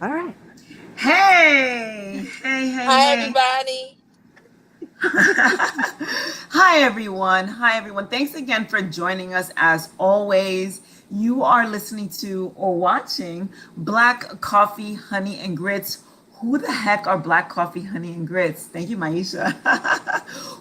All right. Hi, Hey. everybody. Hi, everyone. Hi, everyone. Thanks again for joining us. As always, you are listening to or watching Black Coffee, Honey, and Grits. Who the heck are Black Coffee, Honey, and Grits? Thank you, Maisha.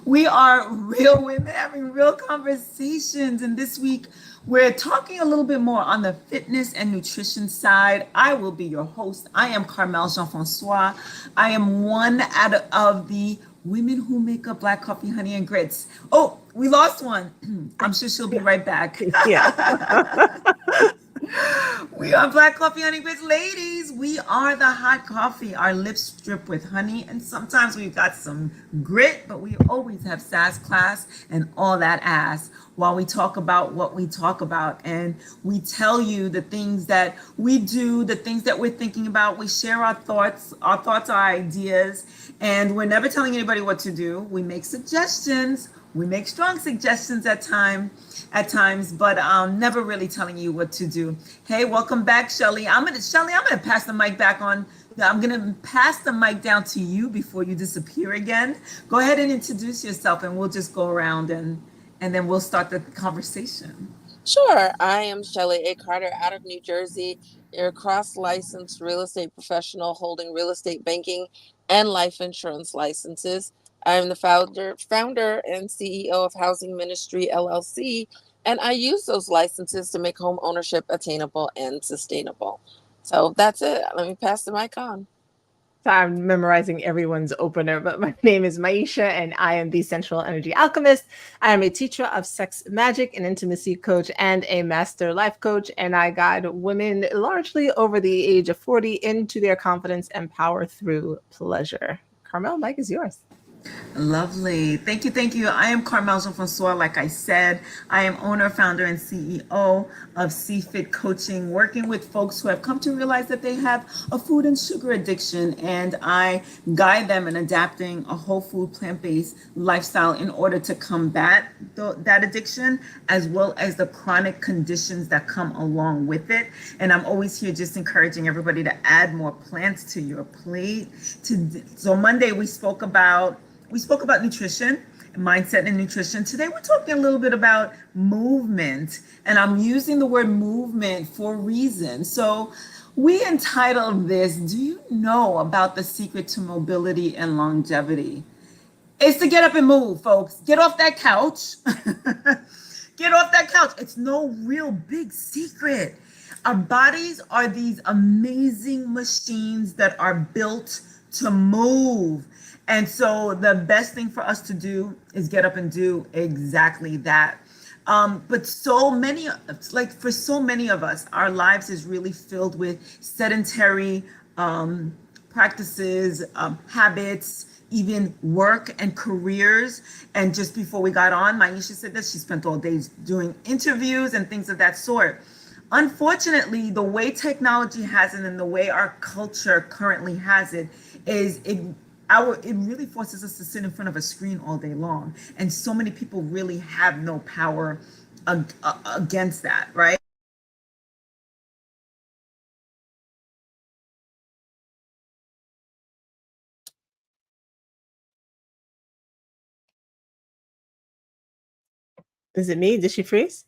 We are real women having real conversations. And this week, we're talking a little bit more on the fitness and nutrition side. I will be your host. I am Carmel Jean Francois. I am one out of the women who make up Black Coffee, Honey, and Grits. Oh, we lost one. I'm sure she'll be right back. Yeah. We are Black Coffee, Honey Grits. Ladies, we are the hot coffee. Our lips drip with honey, and sometimes we've got some grit, but we always have sass, class, and all that ass while we talk about what we talk about. And we tell you the things that we do, the things that we're thinking about. We share our thoughts, our ideas, and we're never telling anybody what to do. We make suggestions. We make strong suggestions at times, but never really telling you what to do. Hey, welcome back, Shelly. I'm gonna pass the mic back on. I'm gonna pass the mic down to you before you disappear again. Go ahead and introduce yourself, and we'll just go around and then we'll start the conversation. Sure, I am Shelley A. Carter out of New Jersey, your cross licensed real estate professional holding real estate banking and life insurance licenses. I am the founder and CEO of Housing Ministry LLC, and I use those licenses to make home ownership attainable and sustainable. So that's it. Let me pass the mic on. So I'm memorizing everyone's opener, but my name is Maisha and I am the Sensual Energy Alchemist. I am a teacher of sex magic, an intimacy coach, and a master life coach. And I guide women largely over the age of 40 into their confidence and power through pleasure. Carmel, mic is yours. Lovely. Thank you. Thank you. I am Carmel Jean Francois. Like I said, I am owner, founder, and CEO of CFIT Coaching, working with folks who have come to realize that they have a food and sugar addiction. And I guide them in adapting a whole food, plant based lifestyle in order to combat that addiction, as well as the chronic conditions that come along with it. And I'm always here just encouraging everybody to add more plants to your plate. So Monday we spoke about nutrition, mindset, and nutrition. Today, we're talking a little bit about movement, and I'm using the word movement for a reason. So, we entitled this, Do You Know About the Secret to Mobility and Longevity? It's to get up and move, folks. Get off that couch. Get off that couch. It's no real big secret. Our bodies are these amazing machines that are built to move. And so the best thing for us to do is get up and do exactly that. But so many, like for so many of us, our lives is really filled with sedentary practices, habits, even work and careers. And just before we got on, Maisha said that she spent all day doing interviews and things of that sort. Unfortunately, the way technology has it and the way our culture currently has it is it really forces us to sit in front of a screen all day long, and so many people really have no power against that, right? Is it me? Did she freeze?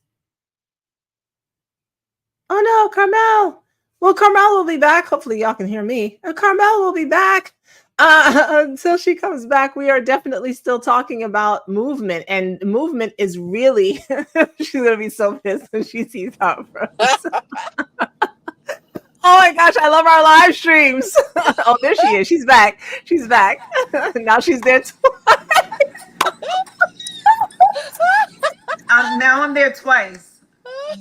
Oh no, Carmel. Well, Carmel will be back. Hopefully, y'all can hear me. Carmel will be back. Until she comes back, we are definitely still talking about movement, and movement is really. She's gonna be so pissed when she sees how it froze. Oh my gosh, I love our live streams. Oh, there she is. She's back. She's back. Now she's there too. Now I'm there twice.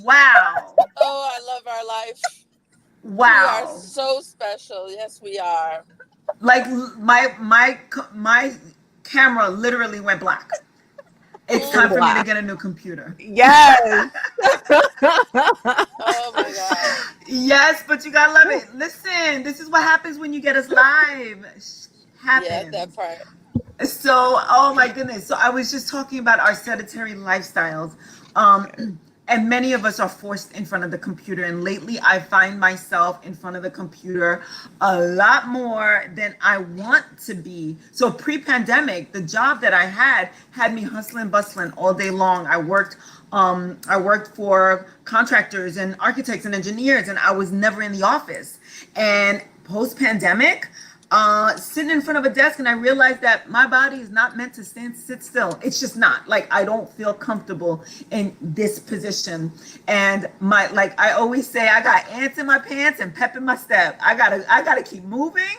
Wow. Oh, I love our life. We are Wow. so special. Yes, we are. Like my camera literally went black. It's time for me to Black. get a new computer. Yes. Oh my God. Yes, but you gotta love it. Listen, this is what happens when you get us live. Yeah, that Happens. part. So, oh my goodness. So I was just talking about our sedentary lifestyles. Um, and many of us are forced in front of the computer. And lately, I find myself in front of the computer a lot more than I want to be. So pre-pandemic, the job that I had me hustling, bustling all day long. I worked for contractors and architects and engineers, and I was never in the office. And post-pandemic, sitting in front of a desk, and I realized that my body is not meant to sit still. It's just not. Like, I don't feel comfortable in this position. And like I always say, I got ants in my pants and pep in my step. I gotta keep moving.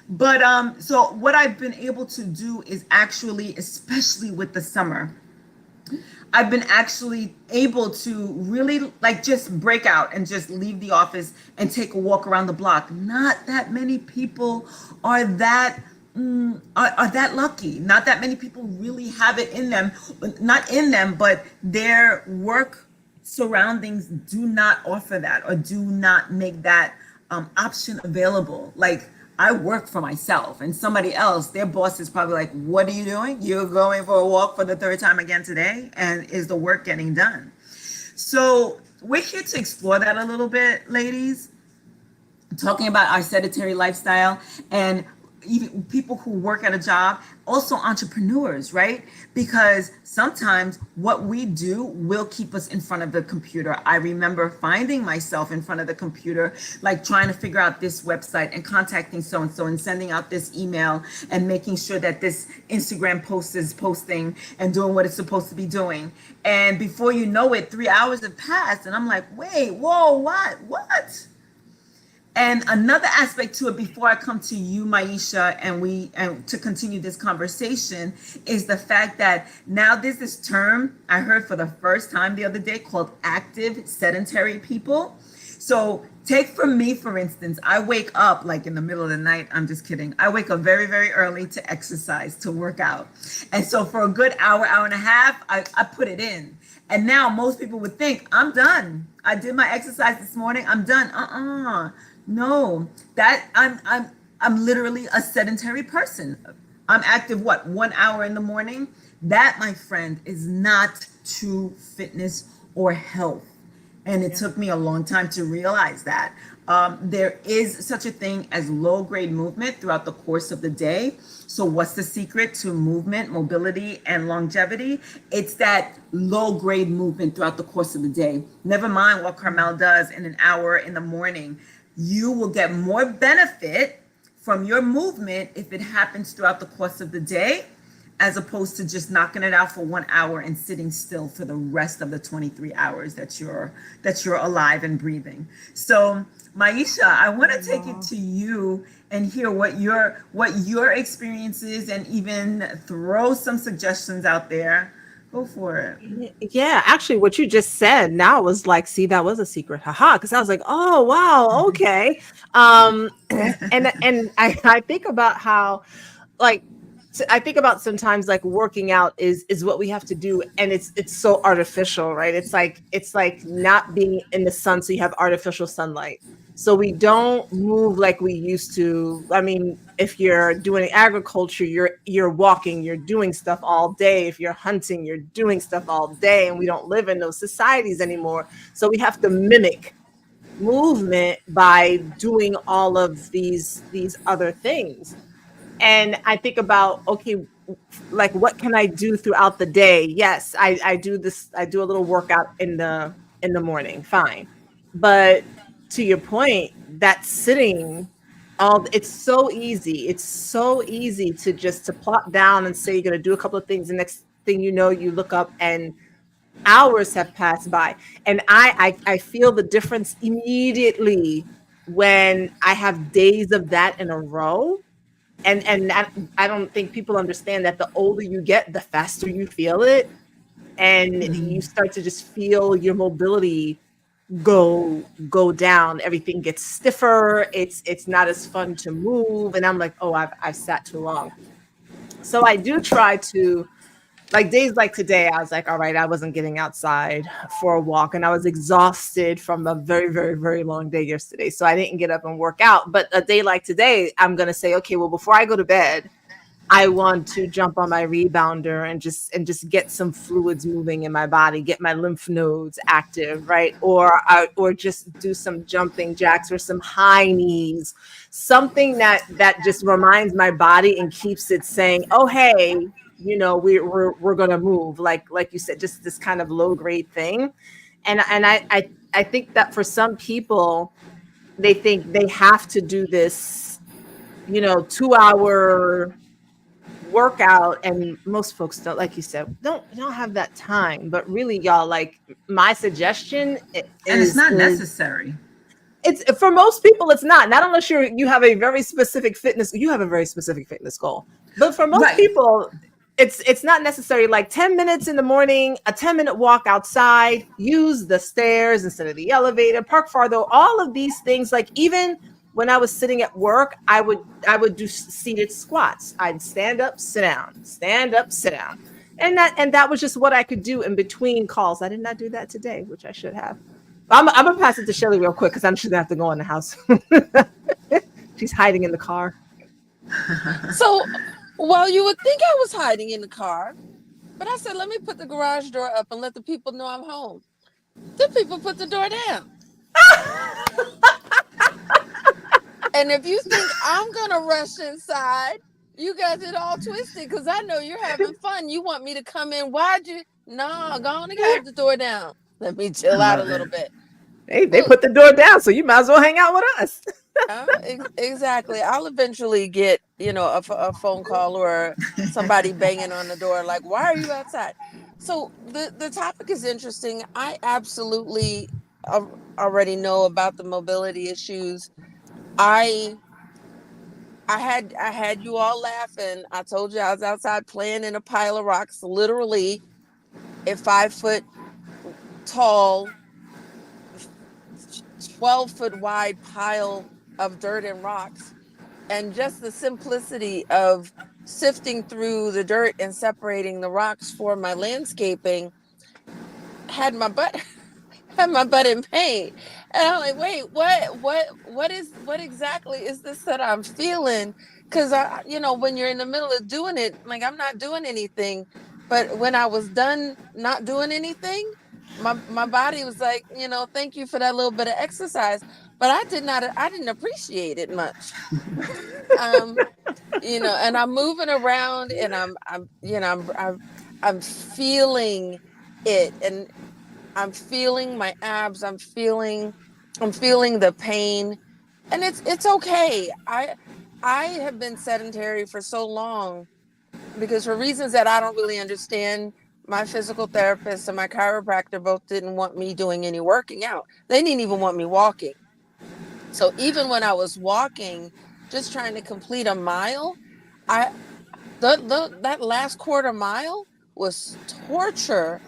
But so what I've been able to do is actually, especially with the summer, I've been actually able to really like just break out and just leave the office and take a walk around the block. Not that many people are that lucky. Not that many people really have it in them, not in them, but their work surroundings do not offer that or do not make that option available. Like, I work for myself, and somebody else, their boss is probably like, what are you doing? You're going for a walk for the third time again today? And is the work getting done? So we're here to explore that a little bit, ladies, talking about our sedentary lifestyle and even people who work at a job, also entrepreneurs, right? Because sometimes what we do will keep us in front of the computer. I remember finding myself in front of the computer, like trying to figure out this website and contacting so-and-so and sending out this email and making sure that this Instagram post is posting and doing what it's supposed to be doing. And before you know it, 3 hours have passed and I'm like, wait, whoa, what? And another aspect to it, before I come to you, Maisha, and to continue this conversation, is the fact that now there's this term I heard for the first time the other day called active sedentary people. So take from me, for instance, I wake up like in the middle of the night. I'm just kidding. I wake up very, very early to exercise, to work out. And so for a good hour and a half, I put it in. And now most people would think, I'm done. I did my exercise this morning. I'm done. No, that I'm literally a sedentary person. I'm active, 1 hour in the morning? That, my friend, is not true fitness or health. And it took me a long time to realize that. There is such a thing as low grade movement throughout the course of the day. So what's the secret to movement, mobility, and longevity? It's that low grade movement throughout the course of the day. Never mind what Carmel does in an hour in the morning. You will get more benefit from your movement if it happens throughout the course of the day, as opposed to just knocking it out for 1 hour and sitting still for the rest of the 23 hours that you're alive and breathing. So, Maisha, I want to take it to you and hear what your experience is, and even throw some suggestions out there. Go for it. Yeah, actually, what you just said now was like, see, that was a secret, haha. Because I was like, oh wow, okay. And I think about how, like, I think about sometimes like working out is what we have to do, and it's so artificial, right? It's like not being in the sun, so you have artificial sunlight. So we don't move like we used to. I mean, if you're doing agriculture, you're walking, you're doing stuff all day. If you're hunting, you're doing stuff all day, and we don't live in those societies anymore. So we have to mimic movement by doing all of these other things. And I think about, okay, like, what can I do throughout the day? Yes, I do this. I do a little workout in the morning. Fine. But to your point, that sitting, it's so easy. It's so easy to plop down and say you're going to do a couple of things. The next thing you know, you look up and hours have passed by. And I feel the difference immediately when I have days of that in a row. And I don't think people understand that the older you get, the faster you feel it. And you start to just feel your mobility go down. Everything gets stiffer. It's not as fun to move. And I'm like, oh, I've sat too long. So I do try to, like, days like today, I was like, all right, I wasn't getting outside for a walk, and I was exhausted from a very, very, very long day yesterday. So I didn't get up and work out. But a day like today, I'm going to say, okay, well, before I go to bed, I want to jump on my rebounder and just get some fluids moving in my body, get my lymph nodes active, right? Or just do some jumping jacks or some high knees, something that just reminds my body and keeps it saying, "Oh, hey, we're gonna move." Like you said, just this kind of low grade thing, and I think that for some people, they think they have to do this, 2 hour workout, and most folks don't, like you said, don't have that time. But really, y'all, like, my suggestion And it's is not necessary. it's for most people it's not unless you have a very specific fitness goal. But for most Right. people, it's not necessary. Like 10 minutes in the morning, a 10-minute walk outside, use the stairs instead of the elevator, park farther, all of these things. Like, even when I was sitting at work, I would do seated squats. I'd stand up, sit down, stand up, sit down. And that was just what I could do in between calls. I did not do that today, which I should have. I'm gonna pass it to Shelly real quick because I'm just gonna have to go in the house. She's hiding in the car. So, well, you would think I was hiding in the car, but I said, let me put the garage door up and let the people know I'm home. The people put the door down. And if you think I'm gonna rush inside, you got it all twisted, because I know you're having fun. You want me to come in. Why'd you? No, go on and have the door down. Let me chill out a little bit. They put the door down, so you might as well hang out with us. Exactly. I'll eventually get, a phone call or somebody banging on the door like, why are you outside? So the topic is interesting. I absolutely already know about the mobility issues. I had you all laughing. I told you I was outside playing in a pile of rocks, literally a 5-foot tall, 12-foot wide pile of dirt and rocks. And just the simplicity of sifting through the dirt and separating the rocks for my landscaping had my butt in pain. And I'm like, wait, what exactly is this that I'm feeling? Because when you're in the middle of doing it, like, I'm not doing anything. But when I was done not doing anything, my body was like, thank you for that little bit of exercise. But I didn't appreciate it much. And I'm moving around, and I'm feeling it, and I'm feeling my abs. I'm feeling the pain, and it's okay. I have been sedentary for so long because, for reasons that I don't really understand, my physical therapist and my chiropractor both didn't want me doing any working out. They didn't even want me walking. So even when I was walking, just trying to complete a mile, that last quarter mile was torture,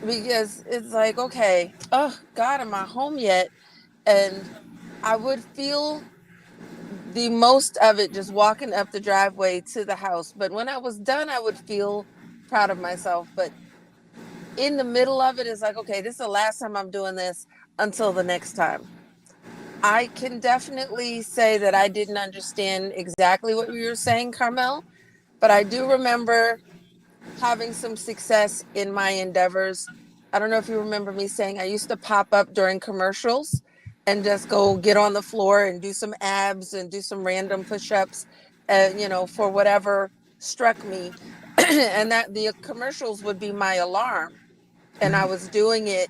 because it's like, okay, oh God, am I home yet? And I would feel the most of it just walking up the driveway to the house. But when I was done, I would feel proud of myself. But in the middle of it is like, okay, this is the last time I'm doing this until the next time. I can definitely say that I didn't understand exactly what you were saying, Carmel, but I do remember having some success in my endeavors. I don't know if you remember me saying I used to pop up during commercials and just go get on the floor and do some abs and do some random push-ups, for whatever struck me. And that the commercials would be my alarm. And I was doing it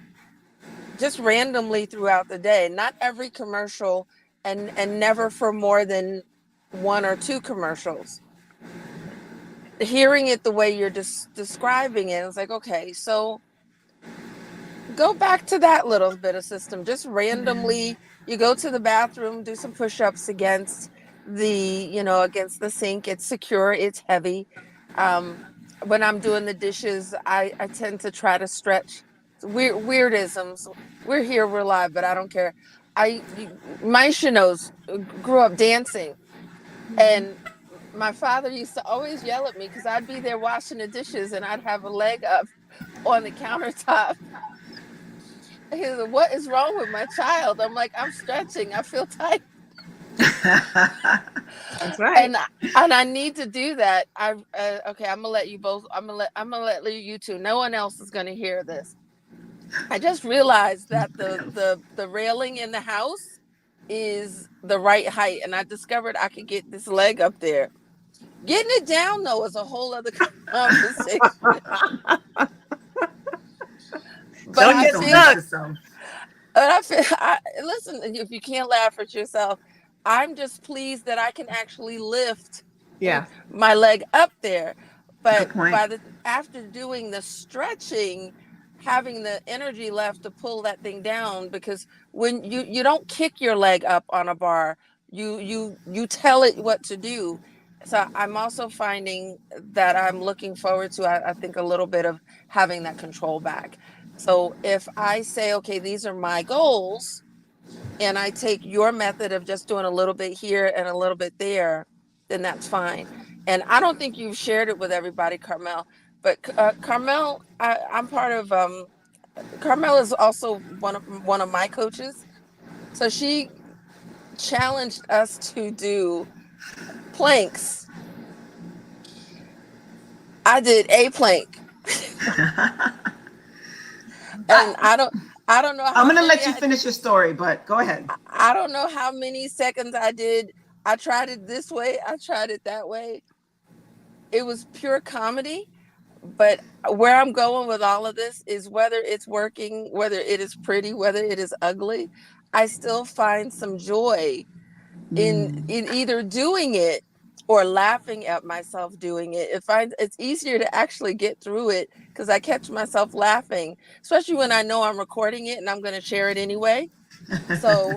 just randomly throughout the day, not every commercial, and never for more than 1 or 2 commercials. Hearing it the way you're just describing it, it's like, okay, so go back to that little bit of system. Just randomly, you go to the bathroom, do some push-ups against the sink. It's secure, it's heavy. When I'm doing the dishes, I tend to try to stretch. Weirdisms. We're here, we're live, but I don't care. Maisha knows, grew up dancing, and my father used to always yell at me because I'd be there washing the dishes and I'd have a leg up on the countertop. He was like, what is wrong with my child? I'm like, I'm stretching. I feel tight. That's right. And I need to do that. Okay, I'm gonna let you both. I'm gonna let you two. No one else is gonna hear this. I just realized that the railing in the house is the right height, and I discovered I could get this leg up there. Getting it down though is a whole other conversation. But Don't I get Don't feel, hurt stuck. yourself. listen. If you can't laugh at yourself, I'm just pleased that I can actually lift Yeah. my leg up there. Good But point. after doing the stretching, having the energy left to pull that thing down, because when you don't kick your leg up on a bar, you tell it what to do. So I'm also finding that I'm looking forward to, I think, a little bit of having that control back. So if I say, okay, these are my goals, and I take your method of just doing a little bit here and a little bit there, then that's fine. And I don't think you've shared it with everybody, Carmel, but Carmel, I'm part of, Carmel is also one of my coaches. So she challenged us to do planks. I did a plank, and I don't know I'm how gonna many let you finish your story, but go ahead. I don't know how many seconds I did. I tried it this way, I tried it that way. It was pure comedy. But where I'm going with all of this is, whether it's working, whether it is pretty, whether it is ugly, I still find some joy in either doing it or laughing at myself doing it. It's easier to actually get through it because I catch myself laughing, especially when I know I'm recording it and I'm going to share it anyway. So,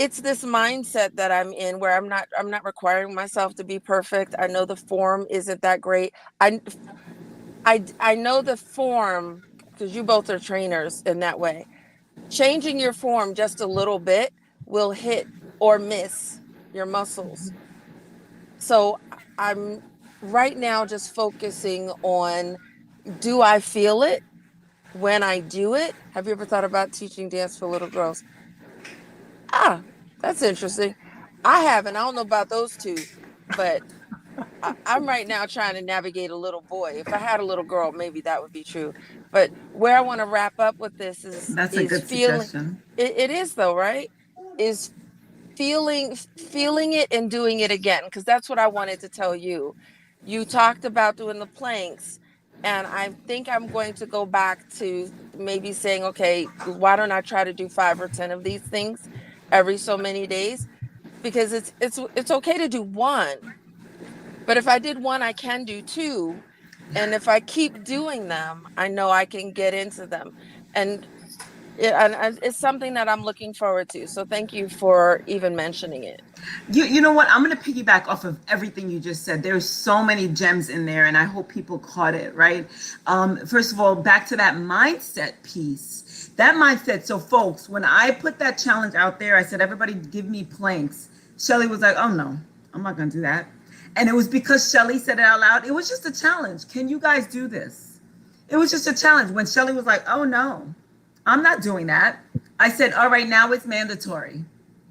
it's this mindset that I'm in, where I'm not requiring myself to be perfect. I know the form isn't that great. I know the form, because you both are trainers in that way. Changing your form just a little bit will hit or miss your muscles. So I'm right now just focusing on, do I feel it when I do it? Have you ever thought about teaching dance for little girls? Ah, that's interesting. I haven't. I don't know about those two, but I'm right now trying to navigate a little boy. If I had a little girl, maybe that would be true. But where I want to wrap up with this That's a is good feeling. suggestion. It is though, right? Is feeling it and doing it again, because that's what I wanted to tell you. You talked about doing the planks, and I think I'm going to go back to maybe saying, okay, why don't I try to do 5 or 10 of these things every so many days, because it's okay to do one, but if I did one, I can do two. And if I keep doing them, I know I can get into them. And it's something that I'm looking forward to. So thank you for even mentioning it. You know what? I'm going to piggyback off of everything you just said. There's so many gems in there, and I hope people caught it, right? First of all, back to that mindset piece. That mindset. So, folks, when I put that challenge out there, I said, everybody give me planks. Shelly was like, oh, no, I'm not going to do that. And it was because Shelly said it out loud. It was just a challenge. Can you guys do this? It was just a challenge. When Shelly was like, oh, no, I'm not doing that. I said, all right, now it's mandatory.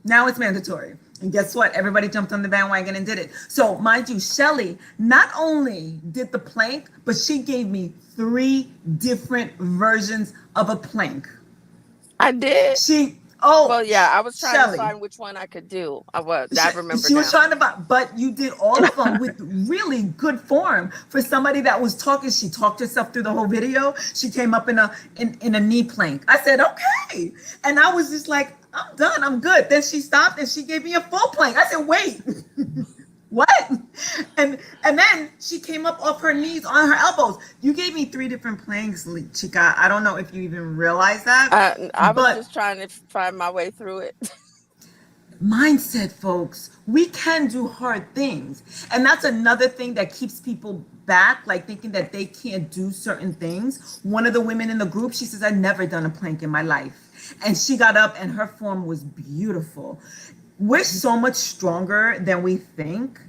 Now it's mandatory. And guess what? Everybody jumped on the bandwagon and did it. So, mind you, Shelly not only did the plank, but she gave me 3 different versions of a plank. I did. Well, yeah, I was trying Shelly, to find which one I could do. I remember she now. was trying to, but you did all of them with really good form for somebody that was talking. She talked herself through the whole video. She came up in a knee plank. I said, okay. And I was just like, I'm done. I'm good. Then she stopped and she gave me a full plank. I said, wait, what? And then she came up off her knees on her elbows. You gave me 3 different planks, Chica. I don't know if you even realize that. I was just trying to find my way through it. Mindset, folks, we can do hard things. And that's another thing that keeps people back, like thinking that they can't do certain things. One of the women in the group, she says, I've never done a plank in my life. And she got up and her form was beautiful. We're so much stronger than we think.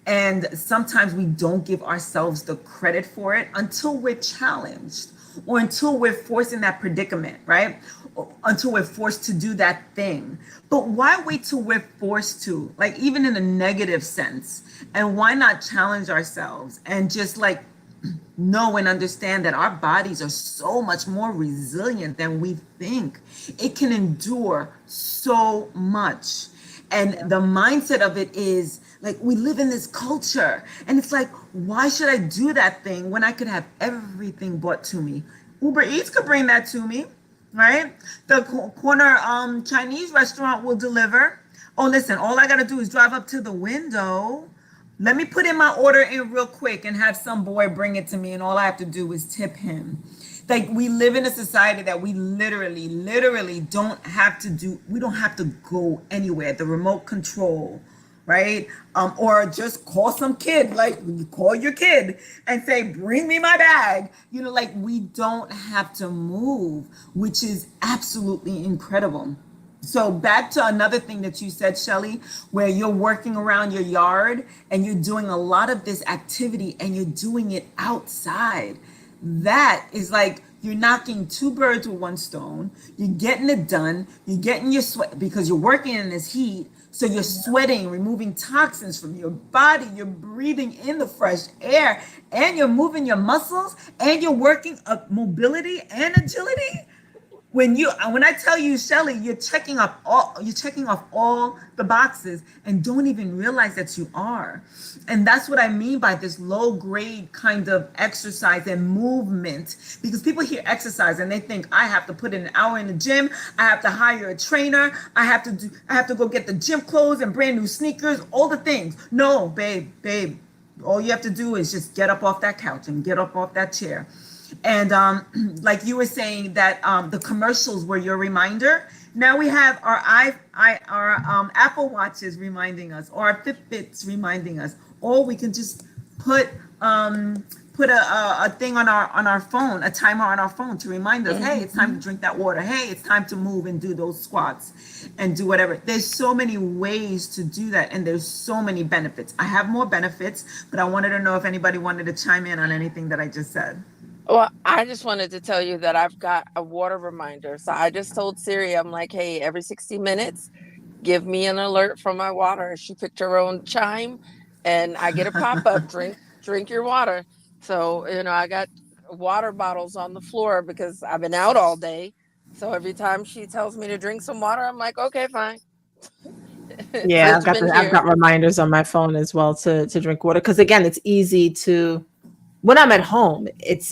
And sometimes we don't give ourselves the credit for it until we're challenged or until we're forced in that predicament, right? until we're forced to do that thing. But why wait till we're forced to, like, even in a negative sense? And why not challenge ourselves and just like know and understand that our bodies are so much more resilient than we think? It can endure so much. And the mindset of it is like, we live in this culture and it's like, why should I do that thing when I could have everything brought to me? Uber Eats could bring that to me, right? The corner Chinese restaurant will deliver. Oh, listen, all I got to do is drive up to the window. Let me put in my order in real quick and have some boy bring it to me. And all I have to do is tip him. Like, we live in a society that we literally don't have to do. We don't have to go anywhere. The remote control, right? Or just call some kid, like call your kid and say, bring me my bag. You know, like, we don't have to move, which is absolutely incredible. So back to another thing that you said, Shelly, where you're working around your yard and you're doing a lot of this activity and you're doing it outside. That is like, you're knocking two birds with one stone. You're getting it done. You're getting your sweat because you're working in this heat. So you're sweating, removing toxins from your body. You're breathing in the fresh air and you're moving your muscles and you're working up mobility and agility. When I tell you, Shelly, you're checking off all the boxes and don't even realize that you are. And that's what I mean by this low grade kind of exercise and movement, because people hear exercise and they think, I have to put in an hour in the gym. I have to hire a trainer. I have to go get the gym clothes and brand new sneakers, all the things. No, babe, all you have to do is just get up off that couch and get up off that chair. And like you were saying that the commercials were your reminder. Now we have our Apple Watches reminding us, or our Fitbits reminding us, or we can just put a thing on our phone, a timer on our phone to remind us, hey, it's time to drink that water. Hey, it's time to move and do those squats and do whatever. There's so many ways to do that, and there's so many benefits. I have more benefits, but I wanted to know if anybody wanted to chime in on anything that I just said. Well, I just wanted to tell you that I've got a water reminder. So I just told Siri, I'm like, hey, every 60 minutes, give me an alert from my water. She picked her own chime and I get a pop-up, drink your water. So, I got water bottles on the floor because I've been out all day. So every time she tells me to drink some water, I'm like, okay, fine. Yeah, I've got reminders on my phone as well to drink water. Because again, it's easy to, when I'm at home,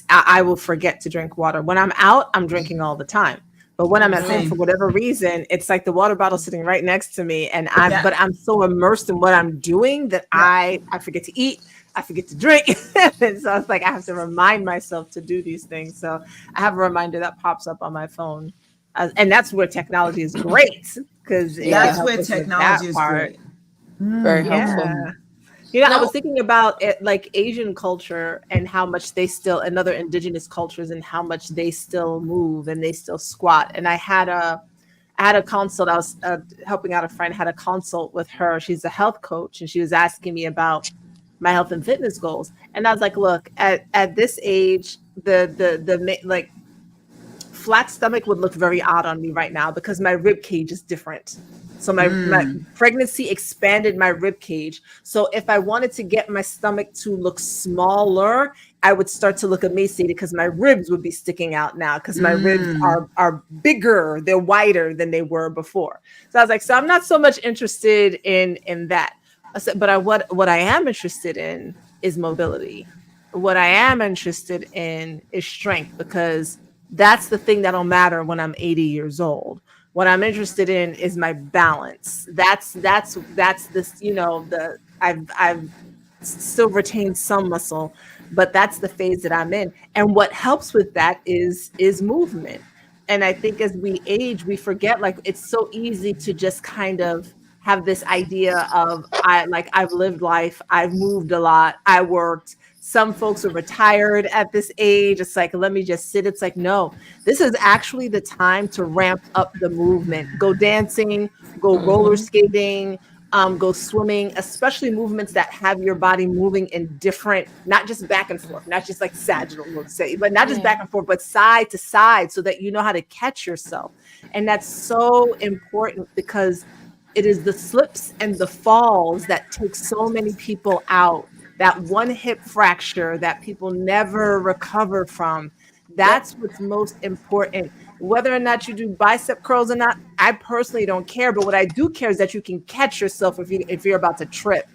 I will forget to drink water. When I'm out, I'm drinking all the time. But when I'm at home, for whatever reason, it's like the water bottle sitting right next to me, and but I'm so immersed in what I'm doing that I forget to eat, I forget to drink, and so it's like I have to remind myself to do these things. So I have a reminder that pops up on my phone, and that's where technology is great, because that's where technology is great. Very helpful. I was thinking about it, like Asian culture and how much they still, and other indigenous cultures, and how much they still move and they still squat. And I had a consult. I was helping out a friend, had a consult with her. She's a health coach, and she was asking me about my health and fitness goals. And I was like, look, at this age, the like flat stomach would look very odd on me right now because my rib cage is different. So my pregnancy expanded my rib cage. So if I wanted to get my stomach to look smaller, I would start to look emaciated because my ribs would be sticking out now because my ribs are bigger, they're wider than they were before. So I was like, so I'm not so much interested in that. I said, but what I am interested in is mobility. What I am interested in is strength, because that's the thing that'll matter when I'm 80 years old. What I'm interested in is my balance. That's this, I've still retained some muscle, but that's the phase that I'm in. And what helps with that is movement. And I think as we age, we forget, like, it's so easy to just kind of have this idea of I've lived life, I've moved a lot, I worked. Some folks are retired at this age. It's like, let me just sit. It's like, no, this is actually the time to ramp up the movement. Go dancing, go roller skating, go swimming, especially movements that have your body moving in different, not just back and forth, not just like sagittal, let's say, but not just back and forth, but side to side, so that you know how to catch yourself. And that's so important, because it is the slips and the falls that take so many people out. That one hip fracture that people never recover from. That's what's most important. Whether or not you do bicep curls or not, I personally don't care. But what I do care is that you can catch yourself if you're about to trip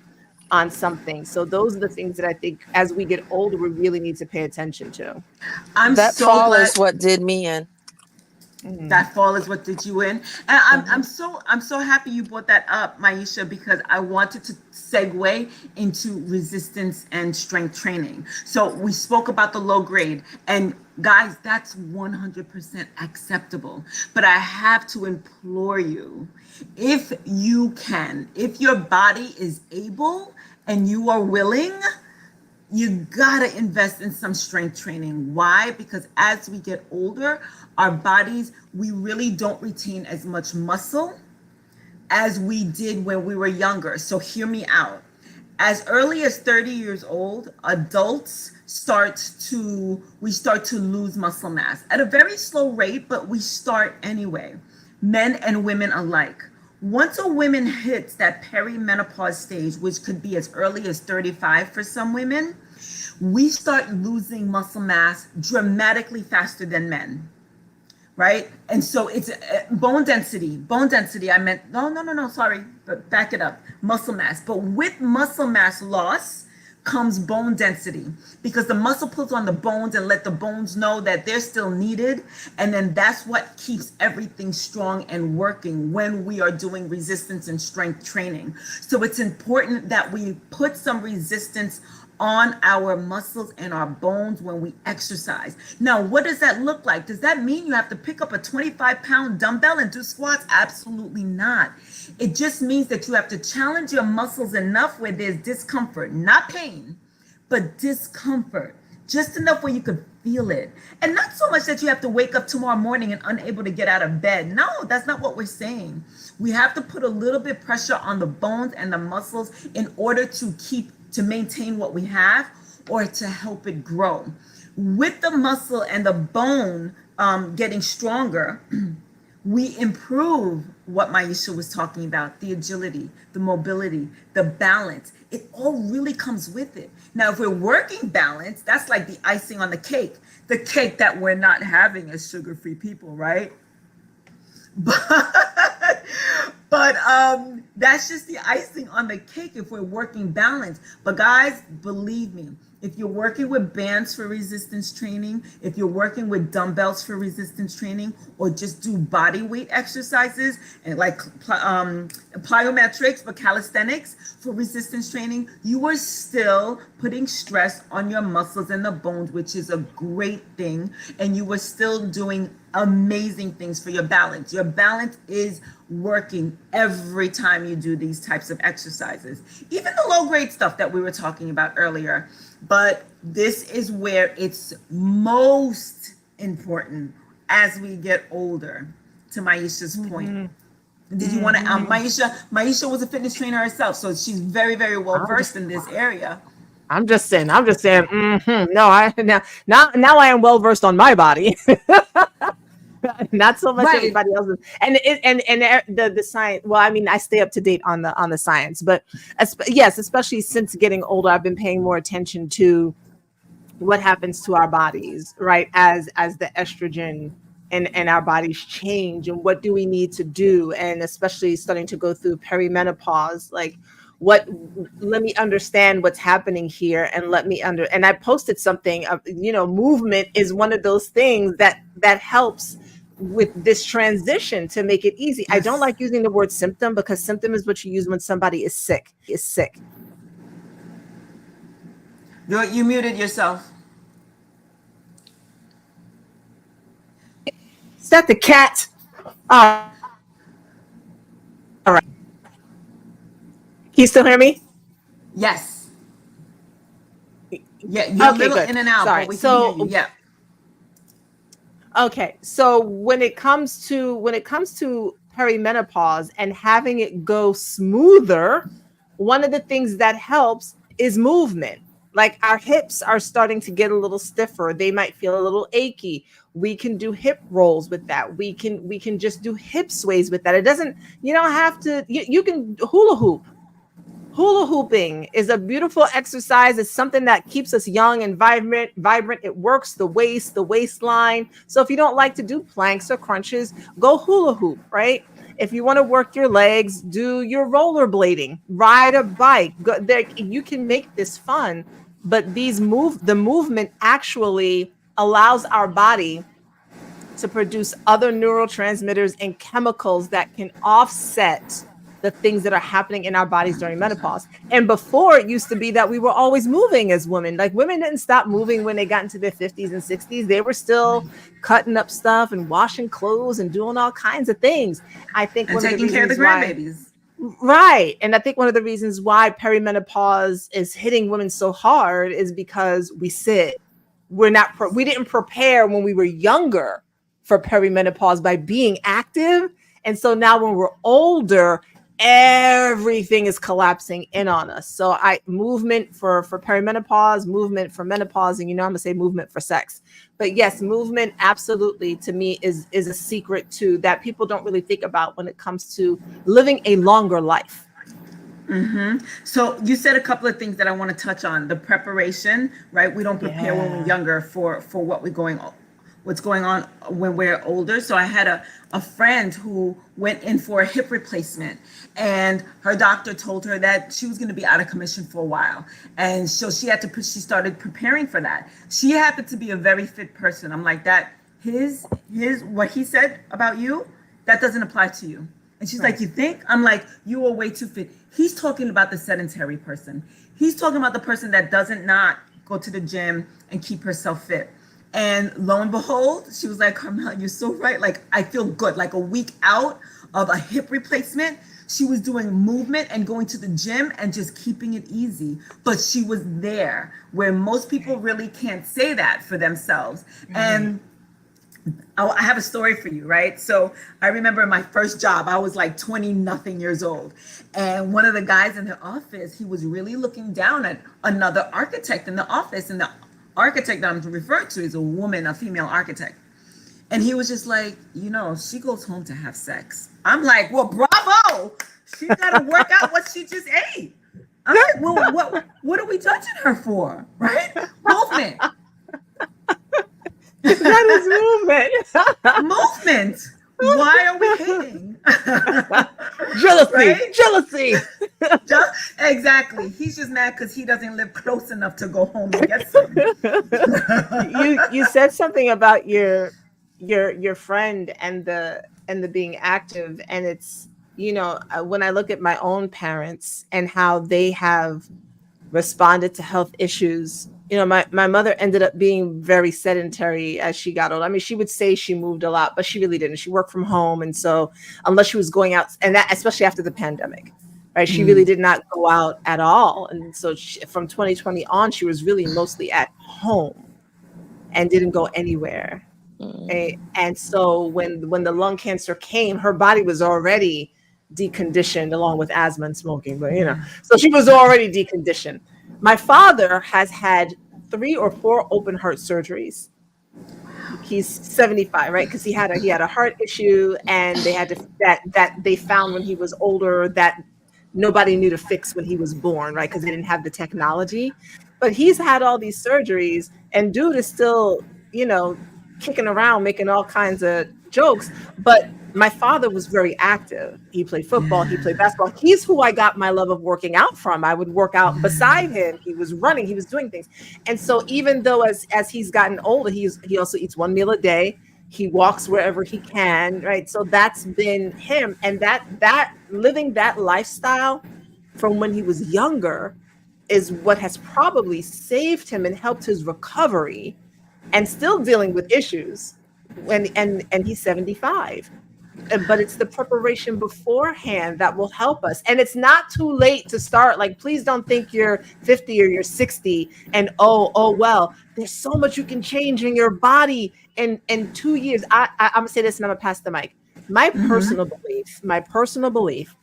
on something. So those are the things that I think as we get older, we really need to pay attention to. That fall is what did me in. That fall is what did you in. And I'm so happy you brought that up, Maisha, because I wanted to segue into resistance and strength training. So we spoke about the low grade, and guys, that's 100% acceptable. But I have to implore you, if you can, if your body is able and you are willing, you gotta invest in some strength training. Why? Because as we get older, our bodies, we really don't retain as much muscle as we did when we were younger. So hear me out. As early as 30 years old, adults start to lose muscle mass at a very slow rate, but we start anyway, men and women alike. Once a woman hits that perimenopause stage, which could be as early as 35 for some women, we start losing muscle mass dramatically faster than men, right? And so it's bone density. I meant, no, sorry, but back it up, muscle mass. But with muscle mass loss comes bone density, because the muscle pulls on the bones and let the bones know that they're still needed. And then that's what keeps everything strong and working when we are doing resistance and strength training. So it's important that we put some resistance on our muscles and our bones when we exercise. Now, what does that look like? Does that mean you have to pick up a 25-pound dumbbell and do squats? Absolutely not. It just means that you have to challenge your muscles enough where there's discomfort, not pain, but discomfort, just enough where you could feel it. And not so much that you have to wake up tomorrow morning and unable to get out of bed. No, that's not what we're saying. We have to put a little bit pressure on the bones and the muscles in order to maintain what we have, or to help it grow. With the muscle and the bone getting stronger, we improve what Maisha was talking about, the agility, the mobility, the balance. It all really comes with it. Now, if we're working balance, that's like the icing on the cake that we're not having as sugar-free people, right? But that's just the icing on the cake if we're working balance. But guys, believe me, if you're working with bands for resistance training, if you're working with dumbbells for resistance training, or just do body weight exercises and like plyometrics, but calisthenics for resistance training, you are still putting stress on your muscles and the bones, which is a great thing. And you are still doing amazing things for your balance. Your balance is working every time you do these types of exercises, even the low grade stuff that we were talking about earlier. But this is where it's most important as we get older, to Maisha's point. Did you want to, Maisha was a fitness trainer herself, so she's very, very well versed in this area. I'm just saying, no, now I am well versed on my body. Not so much everybody else's. And the science. Well, I mean, I stay up to date on the science, but yes, especially since getting older, I've been paying more attention to what happens to our bodies, right? As the estrogen and our bodies change, and what do we need to do, and especially starting to go through perimenopause, like let me understand what's happening here, and and I posted something of, movement is one of those things that helps with this transition to make it easy. Yes. I don't like using the word symptom, because symptom is what you use when somebody is sick. You muted yourself. Is that the cat? All right. Can you still hear me? Yes. Yeah, you're a little good. In and out. Sorry. But we can hear you. Yeah. Okay, so when it comes to perimenopause and having it go smoother, one of the things that helps is movement. Like our hips are starting to get a little stiffer. They might feel a little achy. We can do hip rolls with that. We can just do hip sways with that. It doesn't, you don't have to, you can hula hoop. Hula hooping is a beautiful exercise. It's something that keeps us young and vibrant. It works the waist, the waistline. So if you don't like to do planks or crunches, go hula hoop, right? If you want to work your legs, do your rollerblading, ride a bike. Go there, you can make this fun, but the movement actually allows our body to produce other neurotransmitters and chemicals that can offset the things that are happening in our bodies during menopause. And before, it used to be that we were always moving as women. Like women didn't stop moving when they got into their 50s and 60s. They were still cutting up stuff and washing clothes and doing all kinds of things. I think and taking care of the grandbabies. Right. And I think one of the reasons why perimenopause is hitting women so hard is because we sit. We didn't prepare when we were younger for perimenopause by being active. And so now when we're older, everything is collapsing in on us. So movement for perimenopause, movement for menopause, and I'm gonna say movement for sex. But yes, movement absolutely to me is a secret too that people don't really think about when it comes to living a longer life. Mm-hmm. So you said a couple of things that I want to touch on. The preparation, right? We don't prepare when we're younger for what's going on when we're older. So I had a friend who went in for a hip replacement, and her doctor told her that she was going to be out of commission for a while. And so she started preparing for that. She happened to be a very fit person. I'm like, that what he said about you, that doesn't apply to you. And she's like, you think? I'm like, you are way too fit. He's talking about the sedentary person. He's talking about the person that doesn't not go to the gym and keep herself fit. And lo and behold, she was like, Carmel, you're so right. Like, I feel good. Like a week out of a hip replacement, she was doing movement and going to the gym and just keeping it easy. But she was there, where most people really can't say that for themselves. Mm-hmm. And I have a story for you, right? So I remember my first job, I was like 20-nothing years old. And one of the guys in the office, he was really looking down at another architect in the office. And the architect that I'm referring to is a woman, a female architect. And he was just like, she goes home to have sex. I'm like, well, bravo. She's got to work out what she just ate. I'm like, well, what are we judging her for? Right? Movement. That is movement. Movement. Why are we hating? Jealousy. Right? Jealousy. Exactly. He's just mad because he doesn't live close enough to go home and get some. You said something about your friend and the being active, and it's when I look at my own parents and how they have responded to health issues. My mother ended up being very sedentary as she got old. I mean, she would say she moved a lot, but she really didn't. She worked from home. And so unless she was going out, and that, especially after the pandemic, right? She really did not go out at all. And so from 2020 on, she was really mostly at home and didn't go anywhere. Right? And so when the lung cancer came, her body was already deconditioned along with asthma and smoking, but so she was already deconditioned. My father has had 3 or 4 open heart surgeries. He's 75, right? Because he had a heart issue, and they had that they found when he was older that nobody knew to fix when he was born, right? Because they didn't have the technology. But he's had all these surgeries, and dude is still, kicking around, making all kinds of jokes. But my father was very active. He played football, he played basketball. He's who I got my love of working out from. I would work out beside him. He was running, he was doing things. And so even though as he's gotten older, he also eats 1 meal a day. He walks wherever he can, right? So that's been him. And that living that lifestyle from when he was younger is what has probably saved him and helped his recovery, and still dealing with issues and he's 75. But it's the preparation beforehand that will help us. And it's not too late to start. Like, please don't think you're 50 or you're 60 and well, there's so much you can change in your body in 2 years. I'm gonna say this and I'm gonna pass the mic. My Mhm. personal belief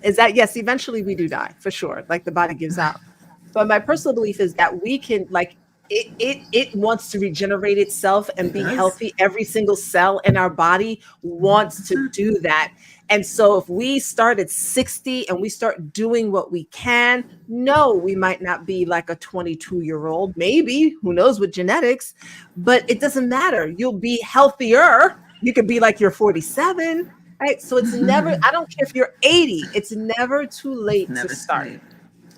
is that yes, eventually we do die for sure. Like the body gives out. But my personal belief is that we can like it wants to regenerate itself and It be does. healthy. Every single cell in our body wants to 100%. do that. And so if we start at 60 and we start doing what we can, no, we might not be like a 22-year-old, maybe, who knows with genetics, but it doesn't matter. You'll be healthier. You could be like you're 47. Right. So it's never, I don't care if you're 80, it's never too It's late to never too start. late.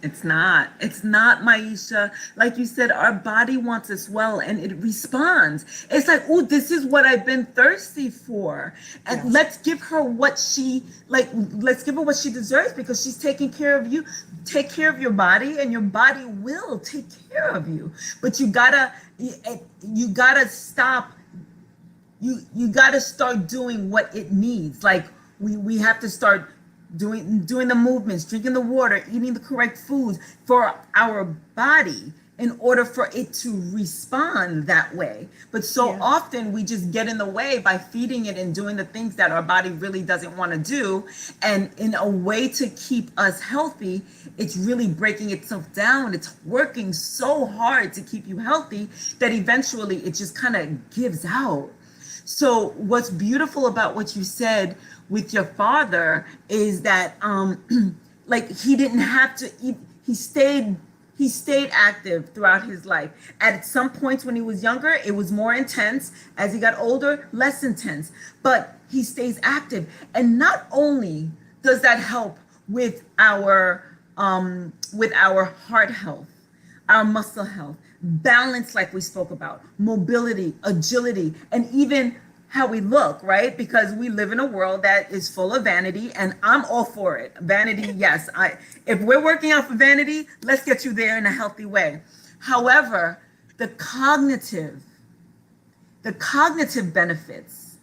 It's not. It's not, Maisha. Like you said, our body wants us well and it responds. It's like, oh, this is what I've been thirsty for. And Yes. let's give her what she like, let's give her what she deserves because she's taking care of you. Take care of your body and your body will take care of you. But you gotta stop you got to start doing what it needs. Like we have to start doing the movements, drinking the water, eating the correct foods for our body in order for it to respond that way. But so Yeah. often we just get in the way by feeding it and doing the things that our body really doesn't want to do. And in a way to keep us healthy, it's really breaking itself down. It's working so hard to keep you healthy that eventually it just kind of gives out. So what's beautiful about what you said with your father is that like he didn't have to he stayed active throughout his life. At some points when he was younger, it was more intense. As he got older, less intense. But he stays active. And not only does that help with our heart health, our muscle health, balance, like we spoke about, mobility, agility, and even how we look, right? Because we live in a world that is full of vanity, and I'm all for it. Vanity, yes. If we're working out for vanity, let's get you there in a healthy way. However, the cognitive, the cognitive benefits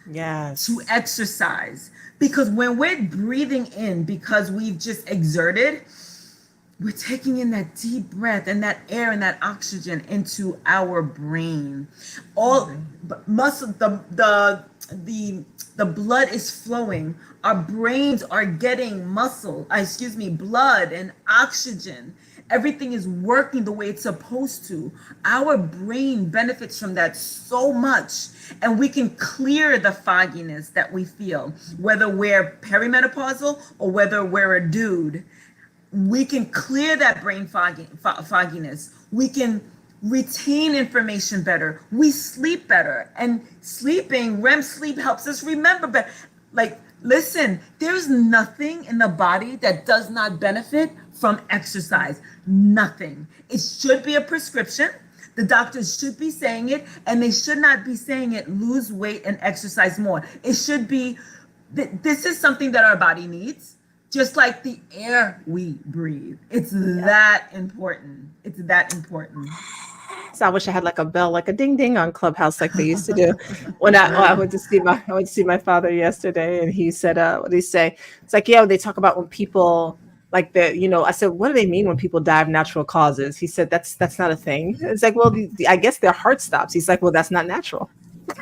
to Yes. exercise, because when we're breathing in because we've just exerted, we're taking in that deep breath and that air and that oxygen into our brain. All muscle, the blood is flowing. Our brains are getting blood and oxygen. Everything is working the way it's supposed to. Our brain benefits from that so much. And we can clear the fogginess that we feel, whether we're perimenopausal or whether we're a dude. We can clear that brain fogginess. We can retain information better. We sleep better. And sleeping, REM sleep helps us remember better. Like, listen, there's nothing in the body that does not benefit from exercise. Nothing. It should be a prescription. The doctors should be saying it, and they should not be saying it, lose weight and exercise more. It should be, this is something that our body needs, just like the air we breathe. It's that important. It's that important. So I wish I had like a bell, like a ding ding on Clubhouse, like they used to do. When I went to see my father yesterday, and he said, "What did he say?" It's like, yeah, they talk about when people like I said, what do they mean when people die of natural causes? He said, that's not a thing. It's like, well, I guess their heart stops. He's like, well, that's not natural.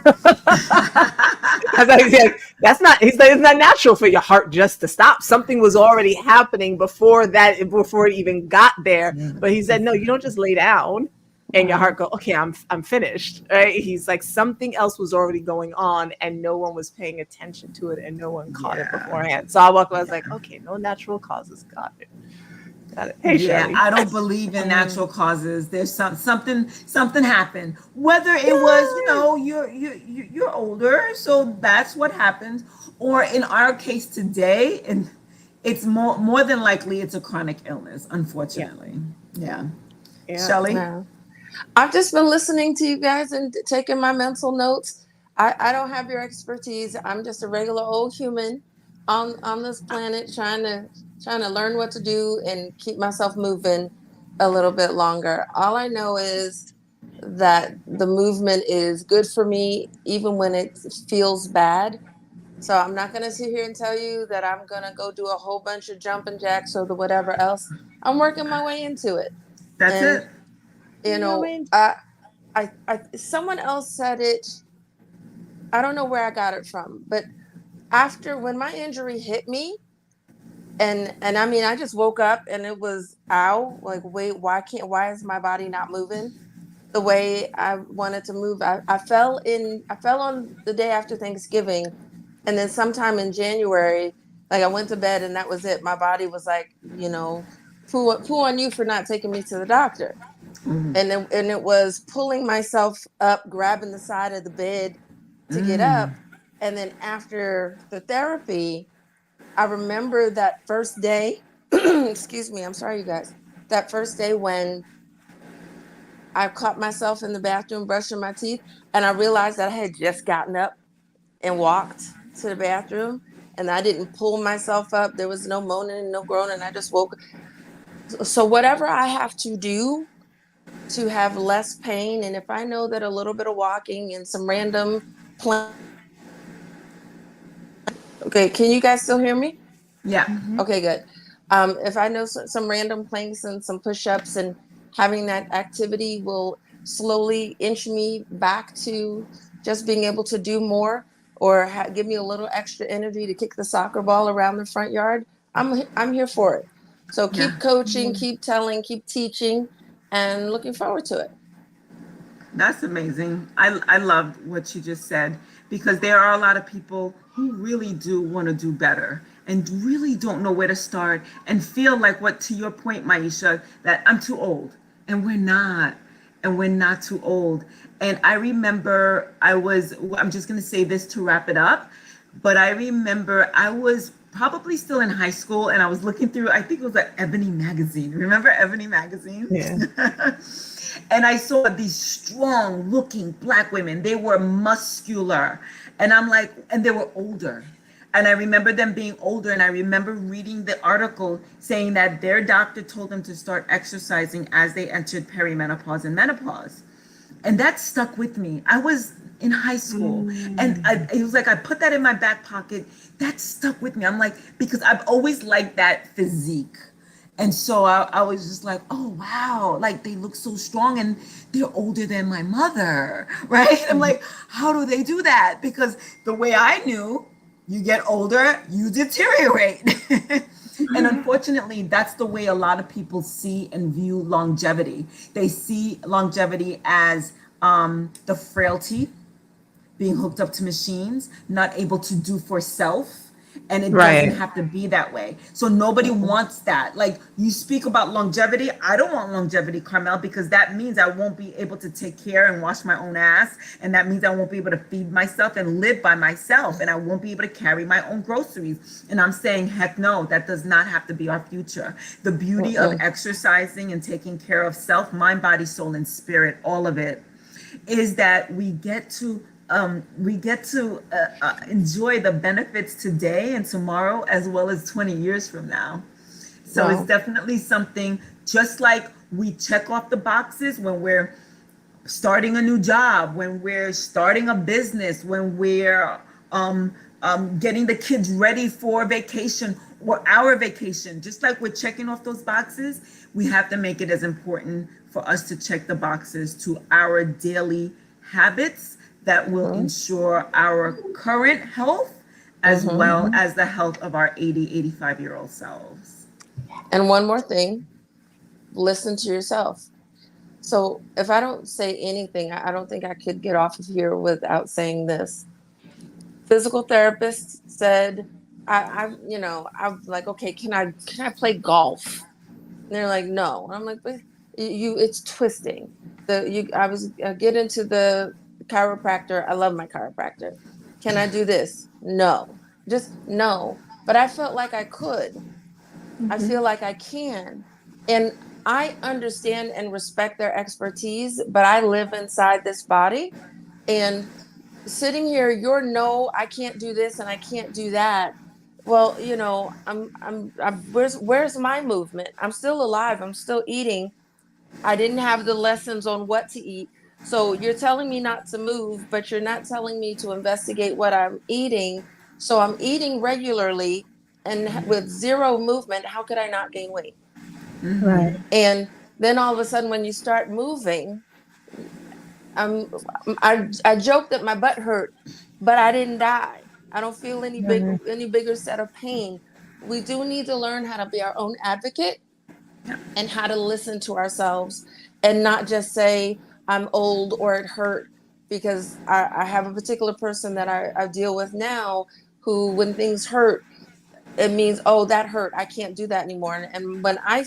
I was like, yeah, that's not. He's like, it's not natural for your heart just to stop. Something was already happening before it even got there. But he said, no, you don't just lay down and your heart go, okay, I'm finished. Right? He's like, something else was already going on, and no one was paying attention to it, and no one caught it Yeah. beforehand. So I was like, okay, no natural causes. Got it. Got it. Hey, Yeah, Shelley. I don't believe in natural causes. There's something happened. Whether it was, you're older, so that's what happens. Or in our case today, and it's more than likely it's a chronic illness, unfortunately. Yeah. Yeah. Shelley? Yeah. I've just been listening to you guys and taking my mental notes. I don't have your expertise. I'm just a regular old human on this planet trying to learn what to do and keep myself moving a little bit longer. All I know is that the movement is good for me even when it feels bad. So I'm not going to sit here and tell you that I'm going to go do a whole bunch of jumping jacks or the whatever else. I'm working my way into it. That's And it. you Yeah, I know, mean, I someone else said it. I don't know where I got it from, but after when my injury hit me, and I mean, I just woke up and it was ow, like, wait, why is my body not moving the way I wanted to move? I fell on the day after Thanksgiving, and then sometime in January, like I went to bed and that was it. My body was like, poo on you for not taking me to the doctor. Mm. And it was pulling myself up, grabbing the side of the bed to get up. And then after the therapy, I remember that first day, excuse me, I'm sorry, you guys. That first day when I caught myself in the bathroom brushing my teeth, and I realized that I had just gotten up and walked to the bathroom, and I didn't pull myself up. There was no moaning and no groaning. I just woke. So whatever I have to do to have less pain, and if I know that a little bit of walking and some random plank. Okay, can you guys still hear me? Yeah. Okay, good. If I know some random planks and some push-ups, and having that activity will slowly inch me back to just being able to do more, or give me a little extra energy to kick the soccer ball around the front yard, I'm here for it. So Yeah. keep coaching, keep telling, keep teaching, and looking forward to it. That's amazing. I loved what you just said, because there are a lot of people who really do want to do better and really don't know where to start and feel like, what, to your point, Maisha, that I'm too old, and we're not. And we're not too old. And I remember I'm just going to say this to wrap it up, but I remember I was probably still in high school, and I was looking through, I think it was an Ebony magazine. Remember Ebony magazine? Yeah. And I saw these strong looking Black women. They were muscular. And I'm like, and they were older. And I remember them being older. And I remember reading the article saying that their doctor told them to start exercising as they entered perimenopause and menopause. And that stuck with me. I was in high school, and it was like I put that in my back pocket. That stuck with me. I'm like, because I've always liked that physique. And so I was just like, oh, wow, like they look so strong and they're older than my mother, right? I'm like, how do they do that? Because the way I knew, you get older, you deteriorate. And unfortunately, that's the way a lot of people see and view longevity. They see longevity as the frailty, being hooked up to machines, not able to do for self. And it Right. doesn't have to be that way. So nobody wants that. Like, you speak about longevity. I don't want longevity, Carmel, because that means I won't be able to take care and wash my own ass. And that means I won't be able to feed myself and live by myself. And I won't be able to carry my own groceries. And I'm saying, heck no, that does not have to be our future. The beauty of exercising and taking care of self, mind, body, soul, and spirit, all of it, is that we get to enjoy the benefits today and tomorrow, as well as 20 years from now. So Wow. it's definitely something, just like we check off the boxes when we're starting a new job, when we're starting a business, when we're getting the kids ready for vacation or our vacation. Just like we're checking off those boxes, we have to make it as important for us to check the boxes to our daily habits that will ensure our current health, as well as the health of our 80, 85-year-old selves. And one more thing, listen to yourself. So if I don't say anything, I don't think I could get off of here without saying this. Physical therapist said, I'm like, okay, can I play golf? And they're like, no. And I'm like, but it's twisting. I get into the chiropractor. I love my chiropractor. Can I do this? No, just no. But I felt like I could. I feel like I can. And I understand and respect their expertise, but I live inside this body. And sitting here, no, I can't do this and I can't do that. Well, where's my movement? I'm still alive. I'm still eating. I didn't have the lessons on what to eat. So you're telling me not to move, but you're not telling me to investigate what I'm eating. So I'm eating regularly and with zero movement. How could I not gain weight? Right. And then all of a sudden, when you start moving, I joke that my butt hurt, but I didn't die. I don't feel Mhm. any bigger set of pain. We do need to learn how to be our own advocate Yeah. and how to listen to ourselves and not just say I'm old or it hurt, because I have a particular person that I deal with now who, when things hurt, it means, oh, that hurt, I can't do that anymore. And when I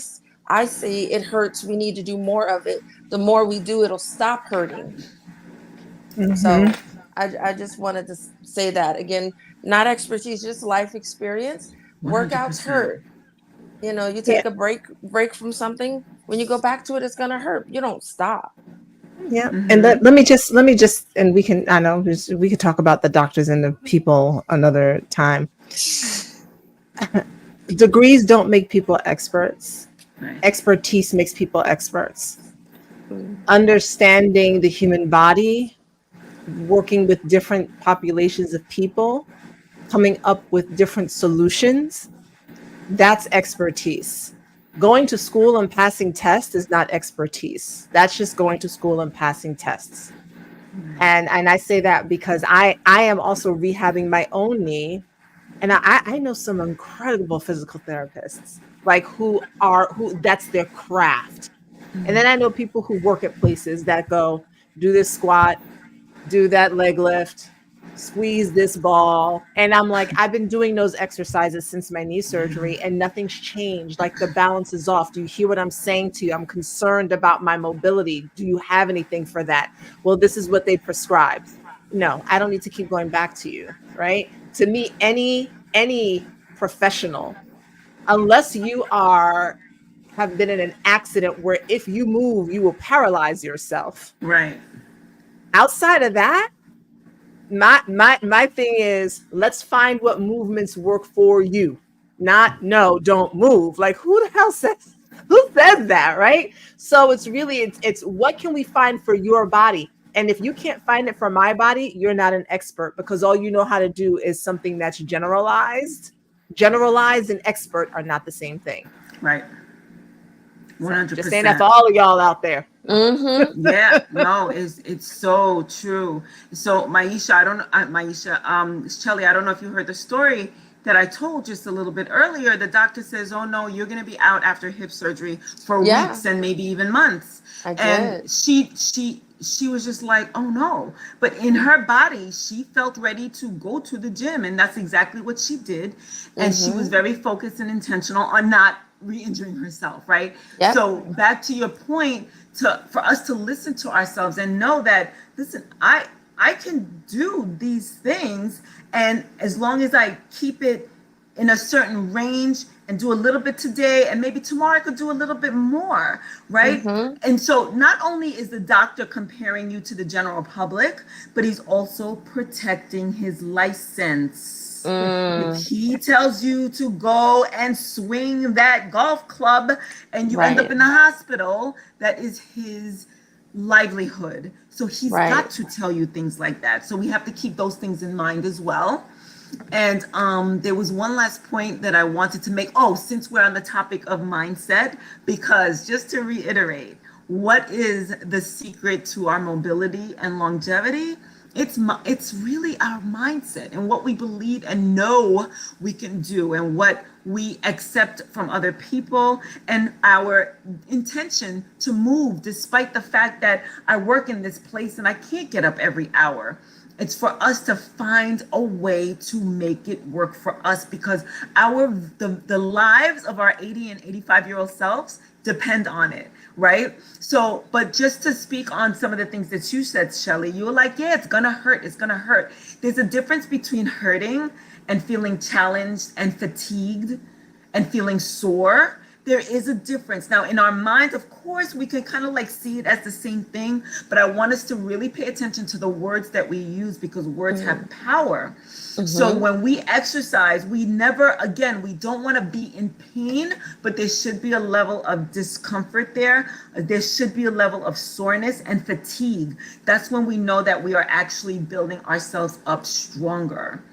say it hurts, we need to do more of it. The more we do, it'll stop hurting. Mhm. So I just wanted to say that again, not expertise, just life experience. Workouts 100%. hurt. You know, you Yeah. take a break from something. When you go back to it, it's gonna hurt. You don't stop. Yeah. And Mm-hmm. let me just, and we can, I know we could talk about the doctors and the people another time. Degrees don't make people experts. Right. Expertise makes people experts. Mm. Understanding the human body, working with different populations of people, coming up with different solutions, that's expertise. Going to school and passing tests is not expertise. That's just going to school and passing tests. Right. And I say that because I am also rehabbing my own knee, and I know some incredible physical therapists, like who that's their craft. And then I know people who work at places that go, do this squat, do that leg lift, squeeze this ball. And I'm like, I've been doing those exercises since my knee surgery and nothing's changed. Like the balance is off. Do you hear what I'm saying to you? I'm concerned about my mobility. Do you have anything for that? Well, this is what they prescribe. No, I don't need to keep going back to you, right? To me, any professional, unless you are have been in an accident where if you move, you will paralyze yourself. Right. Outside of that, my thing is, let's find what movements work for you. Not no, don't move. Like who the hell says that, right? So it's what can we find for your body? And if you can't find it for my body, you're not an expert, because all you know how to do is something that's generalized. Generalized and expert are not the same thing. Right. So just saying that for 100%. all of y'all out there. Mm-hmm. Yeah, no, it's so true. So Maisha, I don't know, Maisha, Shelly, I don't know if you heard the story that I told just a little bit earlier. The doctor says, "Oh no, you're going to be out after hip surgery for Yeah, weeks and maybe even months." I And did. she was just like, "Oh no!" But in her body, she felt ready to go to the gym, and that's exactly what she did. And she was Mm-hmm. very focused and intentional on not re-injuring herself, right? Yep. So back to your point, to for us to listen to ourselves and know that, listen, I can do these things, and as long as I keep it in a certain range and do a little bit today, and maybe tomorrow I could do a little bit more, right? Mm-hmm. And so not only is the doctor comparing you to the general public, but he's also protecting his license. If Mm. he tells you to go and swing that golf club and you end up Right. in the hospital, that is his livelihood. So he's got Right. to tell you things like that. So we have to keep those things in mind as well. And there was one last point that I wanted to make. Oh, since we're on the topic of mindset, because just to reiterate, what is the secret to our mobility and longevity? It's really our mindset and what we believe and know we can do, and what we accept from other people, and our intention to move despite the fact that I work in this place and I can't get up every hour. It's for us to find a way to make it work for us, because the lives of our 80 and 85-year-old selves depend on it, right? So, but just to speak on some of the things that you said, Shelly, you were like, yeah, it's gonna hurt, it's gonna hurt. There's a difference between hurting and feeling challenged and fatigued and feeling sore. There is a difference. Now, in our minds, of course, we can kind of like see it as the same thing, but I want us to really pay attention to the words that we use, because words have power. So Mm-hmm. when we exercise, we never, again, we don't want to be in pain, but there should be a level of discomfort there. There should be a level of soreness and fatigue. That's when we know that we are actually building ourselves up stronger.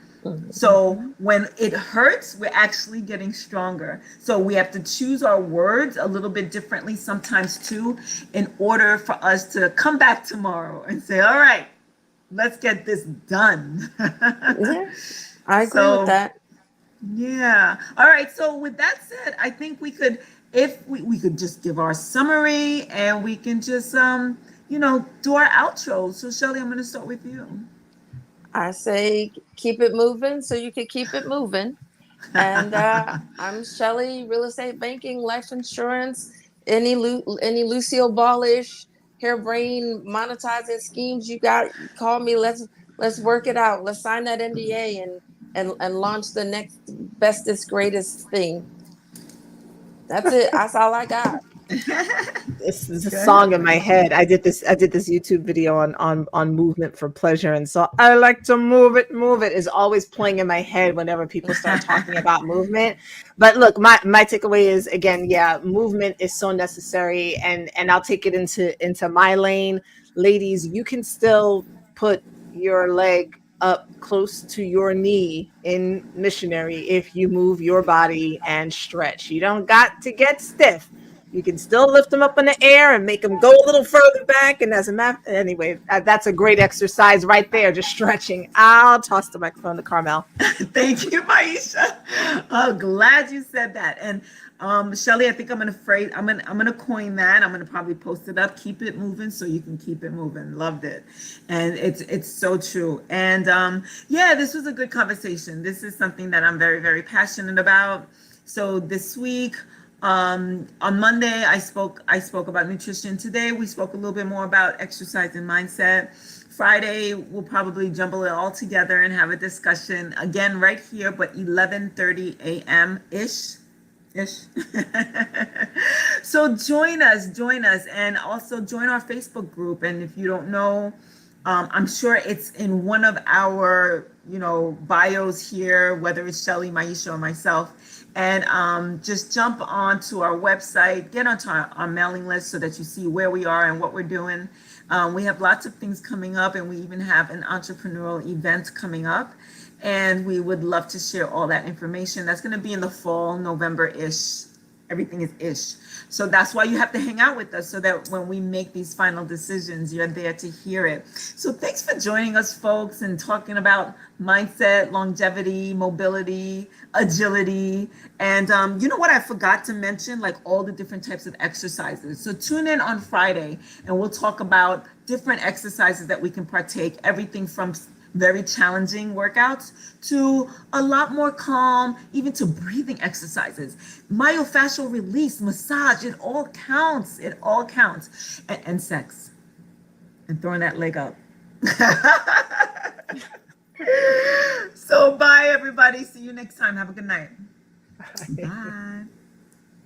So when it hurts, we're actually getting stronger. So we have to choose our words a little bit differently sometimes too, in order for us to come back tomorrow and say, all right, let's get this done. Yeah. I agree with So that. yeah. All right. So with that said, I think we could, if we could just give our summary and we can just do our outro. So Shelly, I'm going to start with you. I say keep it moving so you can keep it moving. And I'm Shelly, real estate banking, life insurance, any Lucille Ballish, harebrained monetizing schemes you got, call me. Let's work it out. Let's sign that NDA and launch the next bestest greatest thing. That's it. That's all I got. This is a Go ahead. song in my head. I did this YouTube video on movement for pleasure, and so I like to move it. Move it is always playing in my head whenever people start talking about movement. But look, my takeaway is, again, yeah, movement is so necessary, and I'll take it into my lane. Ladies, you can still put your leg up close to your knee in missionary if you move your body and stretch. You don't got to get stiff. You can still lift them up in the air and make them go a little further back. And as a matter, anyway, that's a great exercise right there, just stretching. I'll toss the microphone to Carmel. Thank you, Maisha. Oh, glad you said that. And Shelly, I think I'm gonna coin that. I'm gonna probably post it up. Keep it moving so you can keep it moving. Loved it. And it's so true. And yeah, this was a good conversation. This is something that I'm very, very passionate about. So this week, on Monday, I spoke about nutrition. Today, we spoke a little bit more about exercise and mindset. Friday, we'll probably jumble it all together and have a discussion again right here, but 11:30 a.m. ish. So join us, and also join our Facebook group. And if you don't know, I'm sure it's in one of our bios here, whether it's Shelly, Maisha, or myself. And just jump onto our website, get onto our mailing list so that you see where we are and what we're doing. We have lots of things coming up, and we even have an entrepreneurial event coming up. And we would love to share all that information. That's going to be in the fall, November-ish. Everything is ish. So that's why you have to hang out with us, so that when we make these final decisions, you're there to hear it. So thanks for joining us, folks, and talking about mindset, longevity, mobility, agility. And you know what I forgot to mention? Like all the different types of exercises. So tune in on Friday, and we'll talk about different exercises that we can partake, everything from very challenging workouts to a lot more calm, even to breathing exercises, myofascial release, massage. It all counts. It all counts. And sex and throwing that leg up. So bye, everybody. See you next time. Have a good night. Bye.